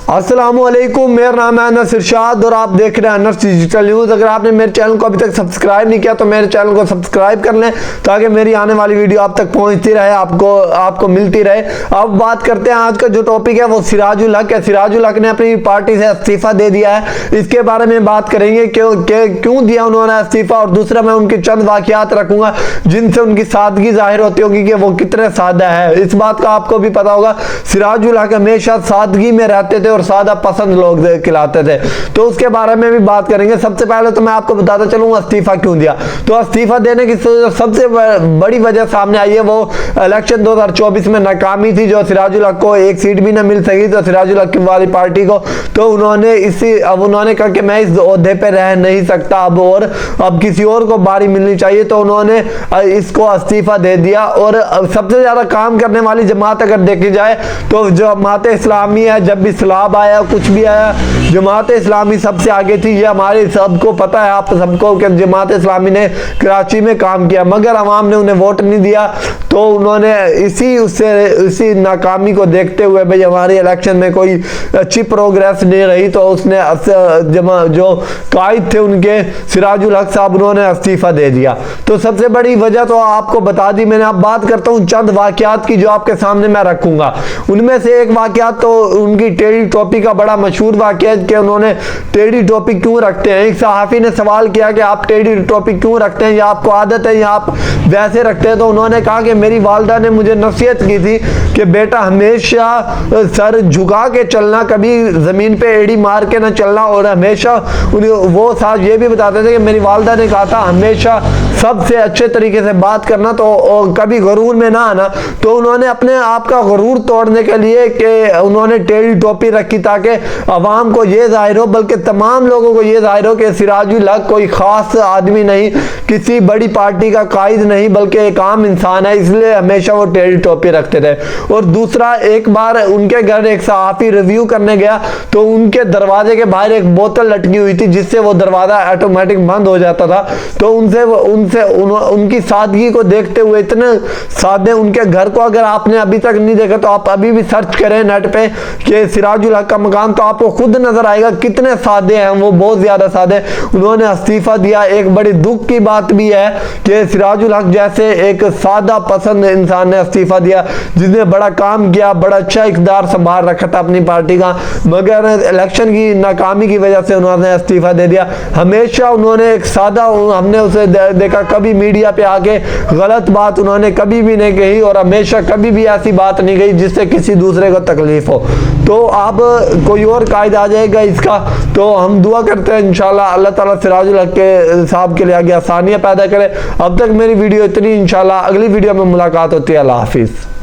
अस्सलामुअलैकुम, मेरा नाम है अनस इरशाद और आप देख रहे हैं अनस डिजिटल न्यूज़। अगर आपने मेरे चैनल को अभी तक सब्सक्राइब नहीं किया तो मेरे चैनल को सब्सक्राइब कर लें ताकि मेरी आने वाली वीडियो आप तक पहुंचती रहे, आपको मिलती रहे। अब बात करते हैं, आज का जो टॉपिक है वो सिराजुल हक है। सिराजुल हक ने अपनी पार्टी से इस्तीफा दे दिया है। इसके बारे में बात करेंगे क्यों दिया उन्होंने इस्तीफा, और दूसरा मैं उनके चंद वाकयात रखूंगा जिनसे उनकी सादगी जाहिर होती होगी कि वो कितने सादा है। इस बात का आपको भी पता होगा, सिराजुल हक हमेशा सादगी में रहते थे और सादा पसंद लोग खिलाते थे, तो उसके बारे में भी बात करेंगे। सबसे पहले तो मैं आपको बताता चलूं इस्तीफा क्यों दिया। तो इस्तीफा देने की सबसे बड़ी वजह सामने आई है वो इलेक्शन 2024 में नाकामी थी, जो सिराजुल हक को एक सीट भी ना मिल सकी तो सिराजुल हक वाली पार्टी को, तो उन्होंने कहा कि मैं इस ओहदे पे रह नहीं सकता अब किसी और को बारी मिलनी चाहिए, तो उन्होंने इसको इस्तीफा दे दिया। और सबसे ज्यादा काम करने वाली जमात अगर देखी जाए तो जमात इस्लामी है। जब भी सलाब आया, कुछ भी आया, जमात इस्लामी सबसे आगे थी। ये हमारे सबको पता है, आप सबको, कि जमात इस्लामी ने कराची में काम किया, मगर अवाम ने उन्हें वोट नहीं दिया। तो उन्होंने इसी नाकामी को देखते हुए, भाई हमारे इलेक्शन में कोई अच्छी प्रोग्रेस नहीं रही, तो उसने जो कायद थे उनके सिराजुल हक साहब, उन्होंने इस्तीफा दे दिया। तो सबसे बड़ी वजह तो आपको बता दी मैंने। अब बात करता हूँ चंद वाकयात की जो आपके सामने मैं रखूंगा। उनमें से एक वाकयात तो उनकी टेढ़ी टोपी का बड़ा मशहूर वाकया कि उन्होंने टेढ़ी टोपी क्यों रखते हैं। एक सहाफी ने सवाल किया कि आप टेढ़ी टोपी क्यों रखते हैं, या आपको आदत है या आप वैसे रखते हैं। तो उन्होंने कहा कि मेरी वालिदा ने मुझे नसीहत की थी कि बेटा हमेशा सर झुका के चलना, कभी जमीन पे एड़ी मार के ना चलना। और हमेशा वो साहब ये भी बताते थे कि मेरी वालिदा ने कहा था हमेशा सबसे अच्छे तरीके से बात करना, तो कभी गरूर में ना आना। तो उन्होंने अपने आप का गरूर तोड़ने के लिए कि उन्होंने टेढ़ी टोपी रखी ताकि अवाम को ये जाहिर हो, बल्कि तमाम लोगों को ये जाहिर हो कि सिराजुल हक कोई खास आदमी नहीं, किसी बड़ी पार्टी का कायद नहीं, बल्कि एक आम इंसान है। इसलिए हमेशा वो टेढ़ी टोपी रखते थे। और दूसरा, एक बार उनके घर एक सहाफी रिव्यू करने गया तो उनके दरवाजे के बाहर एक बोतल लटकी हुई थी जिससे वो दरवाजा ऑटोमेटिक बंद हो जाता था। तो उनकी सादगी को देखते हुए, इतने सादे उनके घर को अगर आपने अभी तक नहीं देखा तो आप अभी भी सर्च करें नेट पे कि सिराजुल हक का मकान, तो आपको खुद नजर आएगा कितने सादे हैं वो, बहुत ज्यादा सादे। उन्होंने इस्तीफा दिया। एक बड़ी दुख की बात भी है कि सिराजुल हक जैसे एक सादा पसंद इंसान ने इस्तीफा दिया, जिसने बड़ा काम किया, बड़ा अच्छा इक़्तिदार संभाल रखा था अपनी पार्टी का, मगर इलेक्शन की नाकामी की वजह से उन्होंने इस्तीफा दे दिया। हमेशा उन्होंने एक सादा, हमने उसे देखा कभी मीडिया पे आके गलत बात उन्होंने कभी भी नहीं कही, और हमेशा कभी भी ऐसी बात नहीं कही जिससे किसी दूसरे को तकलीफ हो। तो अब कोई और कायदा आ जाएगा इसका, तो हम दुआ करते हैं इंशाल्लाह अल्लाह ताला सिराजुल हक के साहब के लिए आगे आसानियां पैदा करे। अब तक मेरी वीडियो इतनी, इंशाल्लाह अगली वीडियो में मुलाकात होती है। अल्लाह हाफिज़।